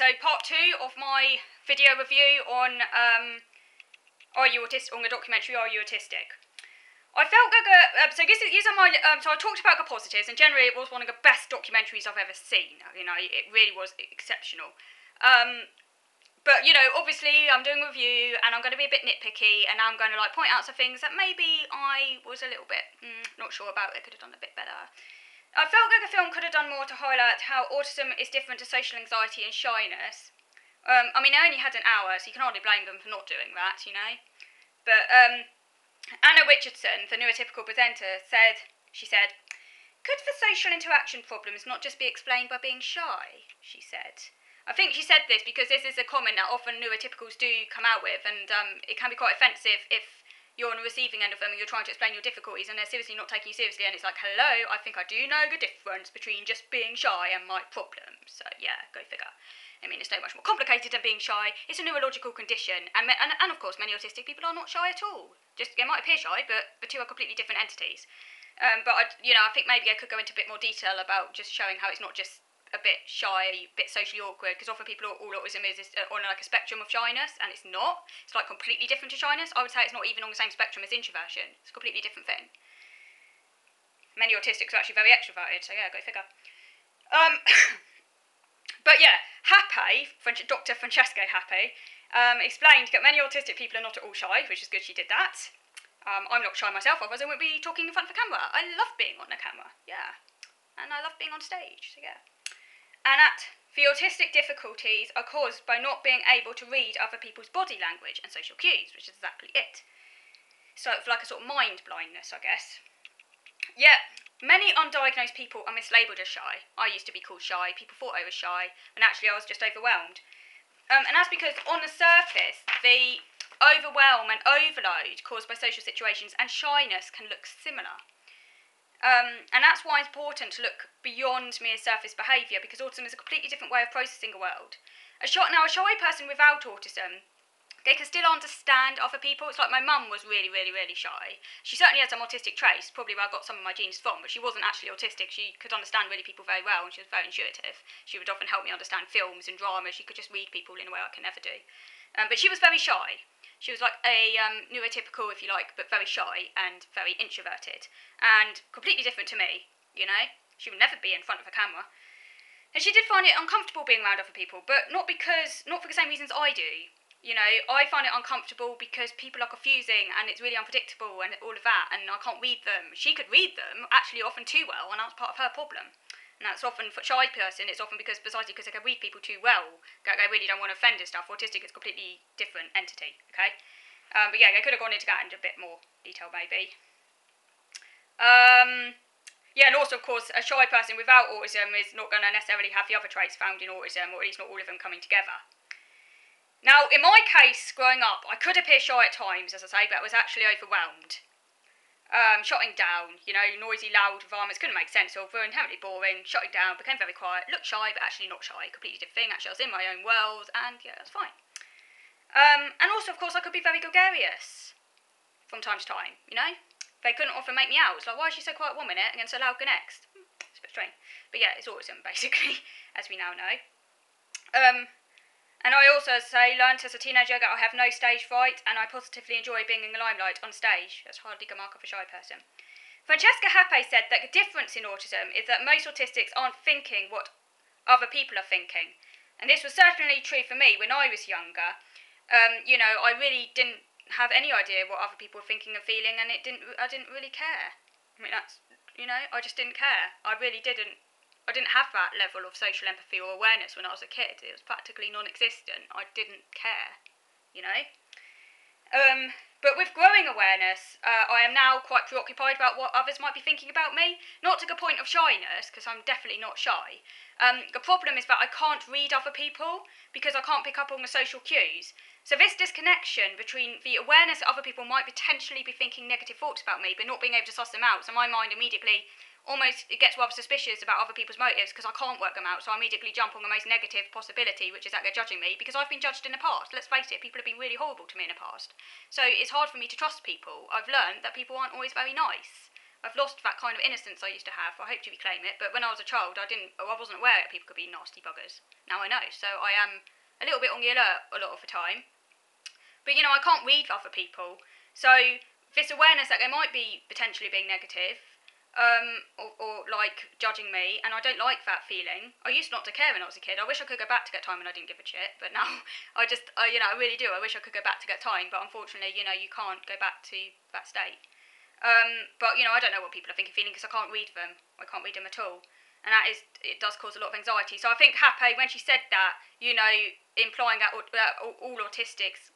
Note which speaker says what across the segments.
Speaker 1: so part 2 of my video review on Are You Autistic, on the documentary Are You Autistic. I felt like so these are my, so I talked about the positives, and generally it was one of the best documentaries I've ever seen. You know, it really was exceptional. But, you know, obviously I'm doing a review, and I'm going to be a bit nitpicky, and I'm going to, like, point out some things that maybe I was a little bit not sure about. They could have done a bit better. I felt like the film could have done more to highlight how autism is different to social anxiety and shyness. I mean, I only had an hour, so you can hardly blame them for not doing that, you know. But Anna Richardson, the neurotypical presenter, she said, "Could the social interaction problems not just be explained by being shy?" she said. I think she said this because this is a comment that often neurotypicals do come out with, and it can be quite offensive if you're on the receiving end of them and you're trying to explain your difficulties and they're seriously not taking you seriously, and it's like, hello, I think I do know the difference between just being shy and my problems. So yeah, go figure. I mean, it's no much more complicated than being shy. It's a neurological condition, and of course many autistic people are not shy at all. Just, they might appear shy, but the two are completely different entities. But I think maybe I could go into a bit more detail about just showing how it's not just a bit shy, a bit socially awkward, because often people, all autism is on like a spectrum of shyness, and it's not. It's like completely different to shyness. I would say it's not even on the same spectrum as introversion. It's a completely different thing. Many autistics are actually very extroverted, so yeah, go figure. But yeah, Happe, Dr. Francesca Happe, explained that many autistic people are not at all shy, which is good she did that. I'm not shy myself, otherwise I wouldn't be talking in front of a camera. I love being on the camera, yeah. And I love being on stage, so yeah. And the autistic difficulties are caused by not being able to read other people's body language and social cues, which is exactly it. So it's like a sort of mind blindness, I guess. Yeah, many undiagnosed people are mislabelled as shy. I used to be called shy, people thought I was shy, and actually I was just overwhelmed. And that's because on the surface, the overwhelm and overload caused by social situations and shyness can look similar. And that's why it's important to look beyond mere surface behaviour, because autism is a completely different way of processing the world. A shy person without autism, they can still understand other people. It's like my mum was really, really, really shy. She certainly had some autistic traits, probably where I got some of my genes from, but she wasn't actually autistic. She could understand really people very well, and she was very intuitive. She would often help me understand films and dramas. She could just read people in a way I can never do. But she was very shy. She was like a neurotypical, if you like, but very shy and very introverted. And completely different to me, you know? She would never be in front of a camera. And she did find it uncomfortable being around other people, but not for the same reasons I do. You know, I find it uncomfortable because people are confusing and it's really unpredictable and all of that, and I can't read them. She could read them, actually often too well, and that's part of her problem. And that's often, for a shy person, it's often precisely because they can read people too well, they really don't want to offend and stuff. Autistic is a completely different entity, okay? But yeah, they could have gone into that in a bit more detail, maybe. Yeah, and also, of course, a shy person without autism is not going to necessarily have the other traits found in autism, or at least not all of them coming together. Now, in my case, growing up, I could appear shy at times, as I say, but I was actually overwhelmed. Shutting down, you know, noisy, loud environments couldn't make sense of, were inherently boring, shutting down, became very quiet, looked shy, but actually not shy, completely different thing. Actually, I was in my own world, and yeah, that's fine. And also, of course, I could be very gregarious from time to time, you know? They couldn't often make me out. It's like, why is she so quiet 1 minute and then so loud the next? It's a bit strange. But yeah, it's autism, basically, as we now know. And I also, as I say, learnt as a teenager that I have no stage fright, and I positively enjoy being in the limelight on stage. That's hardly a mark of a shy person. Francesca Happe said that the difference in autism is that most autistics aren't thinking what other people are thinking. And this was certainly true for me when I was younger. You know, I really didn't have any idea what other people were thinking and feeling, and I didn't really care. I mean, that's, you know, I just didn't care. I really didn't. I didn't have that level of social empathy or awareness when I was a kid. It was practically non-existent. I didn't care, you know. But with growing awareness, I am now quite preoccupied about what others might be thinking about me. Not to the point of shyness, because I'm definitely not shy. The problem is that I can't read other people because I can't pick up on the social cues. So this disconnection between the awareness that other people might potentially be thinking negative thoughts about me, but not being able to suss them out, so my mind immediately it gets rather suspicious about other people's motives because I can't work them out, so I immediately jump on the most negative possibility, which is that they're judging me, because I've been judged in the past. Let's face it, people have been really horrible to me in the past. So it's hard for me to trust people. I've learned that people aren't always very nice. I've lost that kind of innocence I used to have. I hope to reclaim it, but when I was a child, I wasn't aware that people could be nasty buggers. Now I know, so I am a little bit on the alert a lot of the time. But I can't read other people, so this awareness that they might be potentially being negative, or like judging me, and I don't like that feeling. I used not to care when I was a kid. I wish I could go back to that time when I didn't give a shit, but now I really do. I wish I could go back to that time, but unfortunately, you can't go back to that state. But I don't know what people are thinking, feeling, because I can't read them. I can't read them at all, and it does cause a lot of anxiety. So I think Happy, when she said that, implying that all autistics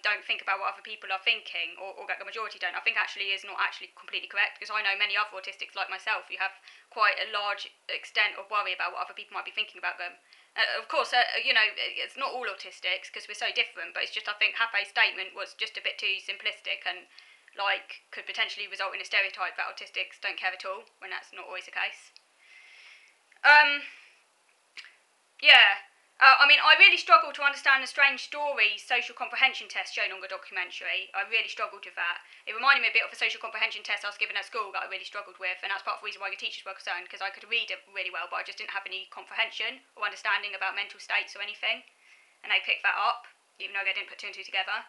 Speaker 1: don't think about what other people are thinking, or that the majority don't, I think actually is not actually completely correct, because I know many other autistics like myself who have quite a large extent of worry about what other people might be thinking about them. Of course, it's not all autistics because we're so different, but it's just I think Happy's statement was just a bit too simplistic and could potentially result in a stereotype that autistics don't care at all, when that's not always the case. Yeah. I really struggled to understand the strange story social comprehension test shown on the documentary. I really struggled with that. It reminded me a bit of a social comprehension test I was given at school that I really struggled with, and that's part of the reason why the teachers were concerned, because I could read it really well, but I just didn't have any comprehension or understanding about mental states or anything, and they picked that up, even though they didn't put two and two together.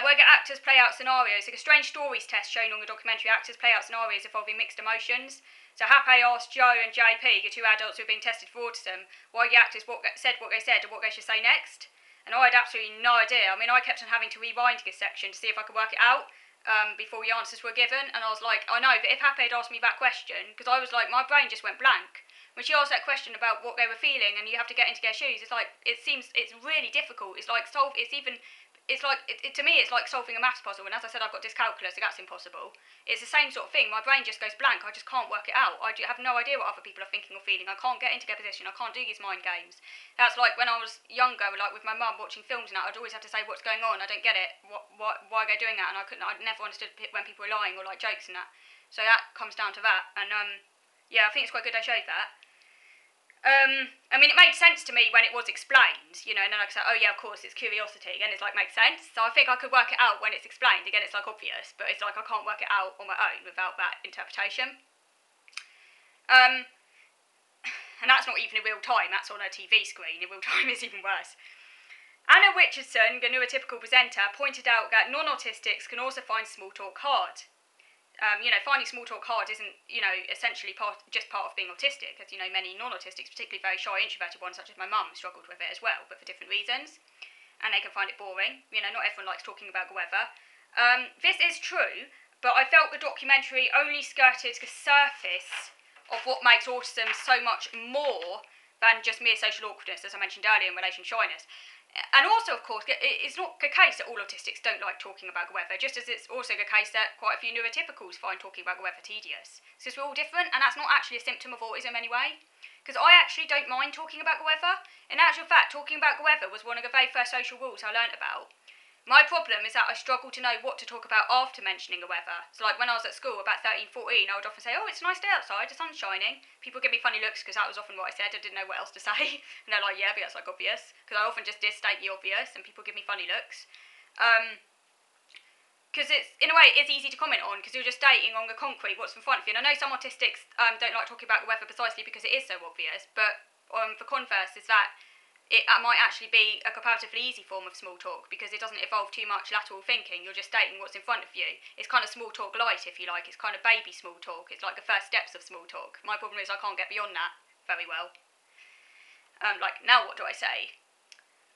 Speaker 1: Where the actors play out scenarios. Like a strange stories test shown on the documentary, actors play out scenarios involving mixed emotions. So Happy asked Joe and JP, the two adults who have been tested for autism, why the actors said what they said and what they should say next. And I had absolutely no idea. I kept on having to rewind this section to see if I could work it out before the answers were given. And I was like, I know, but if Happy had asked me that question, because I was like, my brain just went blank. When she asked that question about what they were feeling and you have to get into their shoes, it's really difficult. To me, it's like solving a maths puzzle. And as I said, I've got dyscalculia, so that's impossible. It's the same sort of thing. My brain just goes blank. I just can't work it out. I have no idea what other people are thinking or feeling. I can't get into their position. I can't do these mind games. That's like when I was younger, like with my mum watching films and that, I'd always have to say, what's going on? I don't get it. Why are they doing that? And I never understood when people were lying or like jokes and that. So that comes down to that. And I think it's quite good they showed that. It made sense to me when it was explained, and then I could say, oh yeah, of course, it's curiosity, and it's makes sense. So I think I could work it out when it's explained. Again, it's obvious, but it's I can't work it out on my own without that interpretation. And that's not even in real time, that's on a TV screen. In real time is even worse. Anna Richardson, the neurotypical presenter, pointed out that non-autistics can also find small talk hard. Finding small talk hard isn't, essentially just part of being autistic, as many non-autistics, particularly very shy, introverted ones, such as my mum, struggled with it as well, but for different reasons, and they can find it boring. Not everyone likes talking about the weather. This is true, but I felt the documentary only skirted the surface of what makes autism so much more than just mere social awkwardness, as I mentioned earlier in relation to shyness. And also, of course, it's not the case that all autistics don't like talking about the weather, just as it's also the case that quite a few neurotypicals find talking about the weather tedious. So we're all different, and that's not actually a symptom of autism anyway. Because I actually don't mind talking about the weather. In actual fact, talking about the weather was one of the very first social rules I learnt about. My problem is that I struggle to know what to talk about after mentioning the weather. So when I was at school, about 13, 14, I would often say, oh, it's a nice day outside, the sun's shining. People give me funny looks because that was often what I said. I didn't know what else to say. And they're like, yeah, but that's obvious. Because I often just did state the obvious and people give me funny looks. Because it's, in a way, it is easy to comment on because you're just stating on the concrete what's in front of you. And I know some autistics don't like talking about the weather precisely because it is so obvious, but the converse is that it might actually be a comparatively easy form of small talk because it doesn't involve too much lateral thinking. You're just stating what's in front of you. It's kind of small talk light, if you like. It's kind of baby small talk. It's like the first steps of small talk. My problem is I can't get beyond that very well. Now what do I say?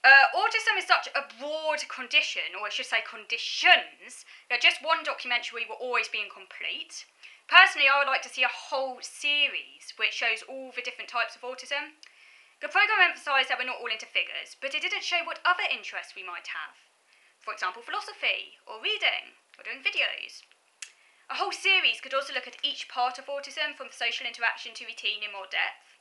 Speaker 1: Autism is such a broad condition, or I should say conditions, that just one documentary will always be incomplete. Personally, I would like to see a whole series which shows all the different types of autism. The programme emphasised that we're not all into figures, but it didn't show what other interests we might have. For example, philosophy, or reading, or doing videos. A whole series could also look at each part of autism, from social interaction to routine, in more depth.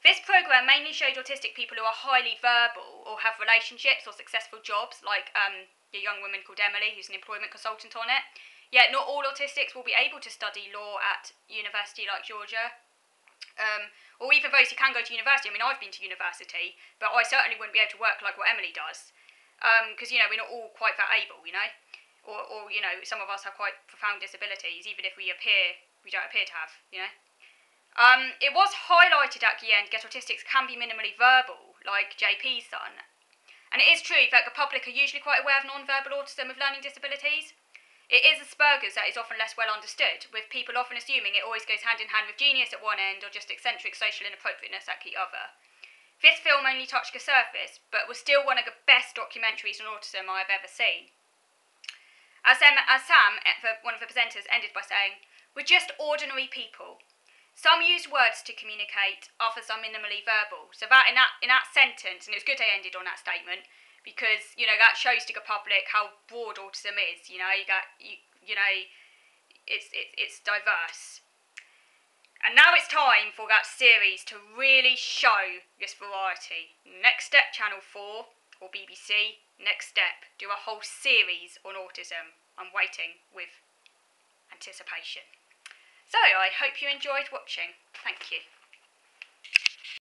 Speaker 1: This programme mainly showed autistic people who are highly verbal, or have relationships or successful jobs, like the young woman called Emily, who's an employment consultant on it. Yet not all autistics will be able to study law at university like Georgia. Or even those who can go to university. I've been to university, but I certainly wouldn't be able to work like what Emily does. Because, we're not all quite that able, or some of us have quite profound disabilities, even if we don't appear to have, It was highlighted at the end, Get Autistics can be minimally verbal, like JP's done. And it is true that the public are usually quite aware of non-verbal autism with learning disabilities. It is Asperger's that is often less well understood, with people often assuming it always goes hand in hand with genius at one end or just eccentric social inappropriateness at the other. This film only touched the surface, but was still one of the best documentaries on autism I have ever seen. As Sam, one of the presenters, ended by saying, "We're just ordinary people. Some use words to communicate, others are minimally verbal." So that in that sentence, and it was good they ended on that statement, because that shows to the public how broad autism is. It's diverse. And now it's time for that series to really show this variety. Next Step Channel 4 or BBC, Next Step, do a whole series on autism. I'm waiting with anticipation. So I hope you enjoyed watching. Thank you.